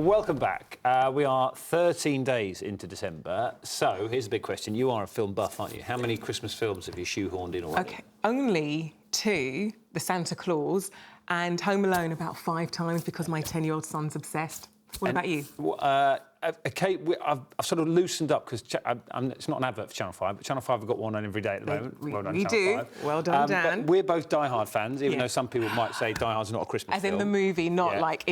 Welcome back. We are 13 days into December. So, here's a big question. You are a film buff, aren't you? How many Christmas films have you shoehorned in already? OK, only 2, The Santa Claus and Home Alone about 5 times because my 10-year-old son's obsessed. What about you? OK, I've sort of loosened up because it's not an advert for Channel 5, but Channel 5 have got one on every day at the moment. We well done, do. Channel 5. Well done, Dan. But we're both Die Hard fans, even though some people might say Die Hard's not a Christmas film. As in the movie, not like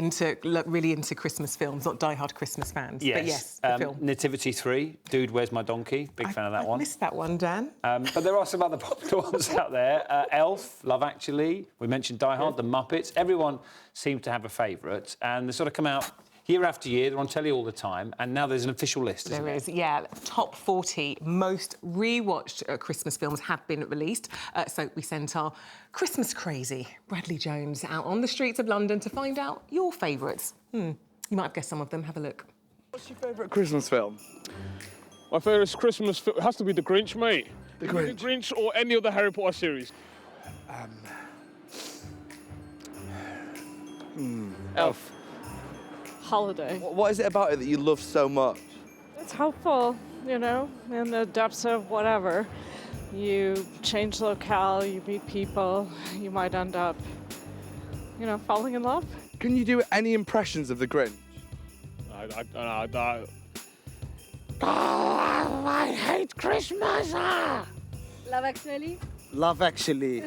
really into Christmas films, not Die Hard Christmas fans. Yes. But yes, the film. Nativity 3, Dude, Where's My Donkey? Big fan of that one. I missed that one, Dan. But there are some other popular ones out there. Elf, Love Actually, we mentioned Die Hard, The Muppets. Everyone seems to have a favourite, and they sort of come out year after year. They're on telly all the time, and now there's an official list, isn't There is, yeah. Top 40 most rewatched Christmas films have been released. So we sent our Christmas crazy Bradley Jones out on the streets of London to find out your favourites. You might have guessed some of them. Have a look. What's your favourite Christmas film? My favourite Christmas film has to be The Grinch, mate. The Grinch? The Grinch or any of the Harry Potter series. Elf. Holiday. What is it about it that you love so much? It's helpful, you know, in the depths of whatever. You change locale, you meet people, you might end up, you know, falling in love. Can you do any impressions of the Grinch? I hate Christmas! Love Actually. Love Actually.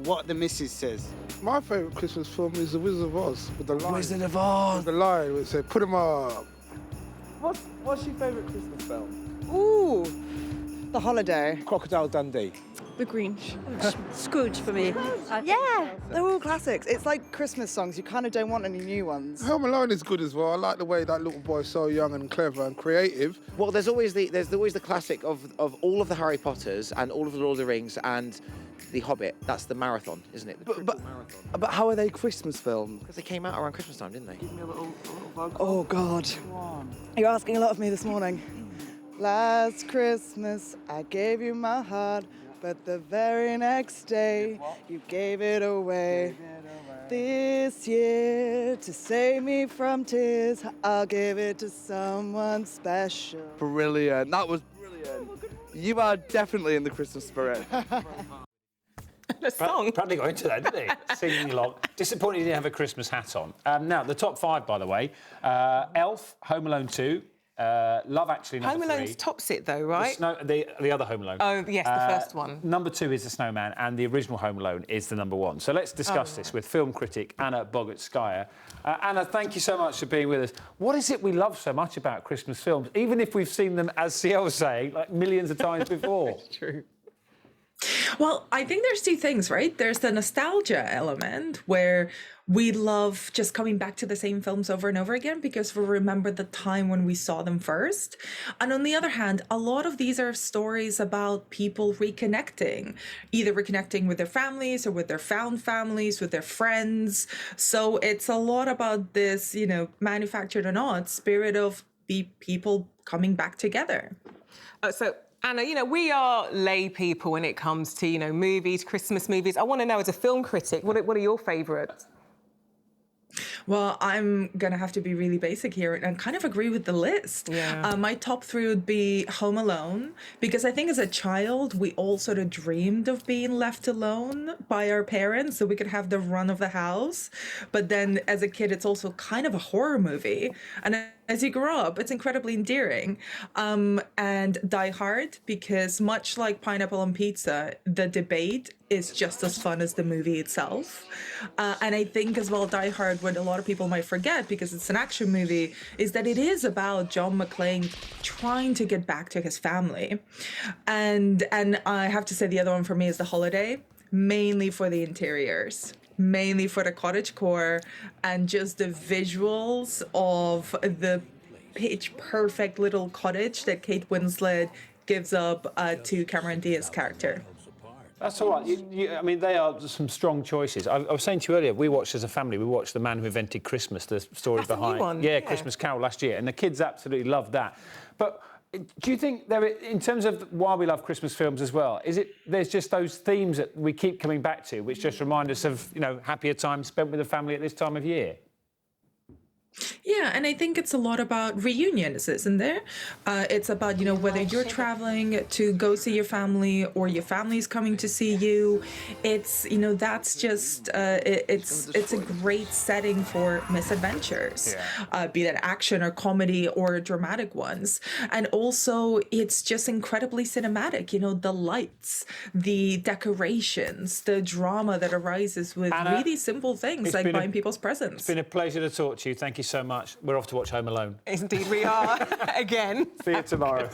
What the missus says. My favourite Christmas film is The Wizard of Oz, with the lion. Wizard of Oz! With the lion, which said, put 'em up. What's your favourite Christmas film? Ooh, The Holiday. Crocodile Dundee. The Grinch. Scrooge for me. Yeah, they're all classics. It's like Christmas songs. You kind of don't want any new ones. Home Alone is good as well. I like the way that little boy's so young and clever and creative. Well, there's always the classic of all of the Harry Potters and all of the Lord of the Rings and the Hobbit. That's the marathon, isn't it? But how are they Christmas films? Because they came out around Christmas time, didn't they? Give me a little Oh, God. You're asking a lot of me this morning. Last Christmas, I gave you my heart, but the very next day, you gave it away. This year, to save me from tears, I'll give it to someone special. Brilliant. That was brilliant. You are definitely in the Christmas spirit. The song. Bradley got into that, didn't he? Singing along. Disappointed he didn't have a Christmas hat on. Now, the top 5, by the way. Elf, Home Alone 2, Love Actually, number 3. Home Alone tops it, though, right? The other Home Alone. Oh, yes, the first one. Number 2 is The Snowman, and the original Home Alone is the number 1. So let's discuss this with film critic Anna Boggart-Skyer. Anna, thank you so much for being with us. What is it we love so much about Christmas films, even if we've seen them, as CL was saying, like millions of times before? It's true. Well, I think there's 2 things, right? There's the nostalgia element where we love just coming back to the same films over and over again because we remember the time when we saw them first. And on the other hand, a lot of these are stories about people reconnecting, either reconnecting with their families or with their found families, with their friends. So it's a lot about this, you know, manufactured or not, spirit of the people coming back together. So Anna, you know, we are lay people when it comes to, you know, movies, Christmas movies. I want to know, as a film critic, what are your favourites? Well, I'm going to have to be really basic here and kind of agree with the list. Yeah. My top 3 would be Home Alone, because I think as a child, we all sort of dreamed of being left alone by our parents so we could have the run of the house. But then as a kid, it's also kind of a horror movie. And as you grow up, it's incredibly endearing. And Die Hard, because much like Pineapple on Pizza, the debate is just as fun as the movie itself. And I think as well, Die Hard, what a lot of people might forget, because it's an action movie, is that it is about John McClane trying to get back to his family. And I have to say the other one for me is The Holiday, mainly for the interiors, mainly for the cottagecore and just the visuals of the pitch perfect little cottage that Kate Winslet gives up to Cameron Diaz's character. That's all right. I mean, they are some strong choices. I was saying to you earlier, we watched as a family, we watched The Man Who Invented Christmas, the story That's behind... a new one. Yeah, Christmas Carol last year, and the kids absolutely loved that. But do you think, in terms of why we love Christmas films as well, there's just those themes that we keep coming back to, which just remind us of, you know, happier times spent with the family at this time of year? Yeah, and I think it's a lot about reunions, isn't there? It's about, whether you're traveling to go see your family or your family's coming to see you. It's, that's just, it's a great setting for misadventures, be that action or comedy or dramatic ones. And also, it's just incredibly cinematic, the lights, the decorations, the drama that arises with Anna, really simple things like buying people's presents. It's been a pleasure to talk to you. Thank you so much. We're off to watch Home Alone. Indeed we are. Again. See you tomorrow.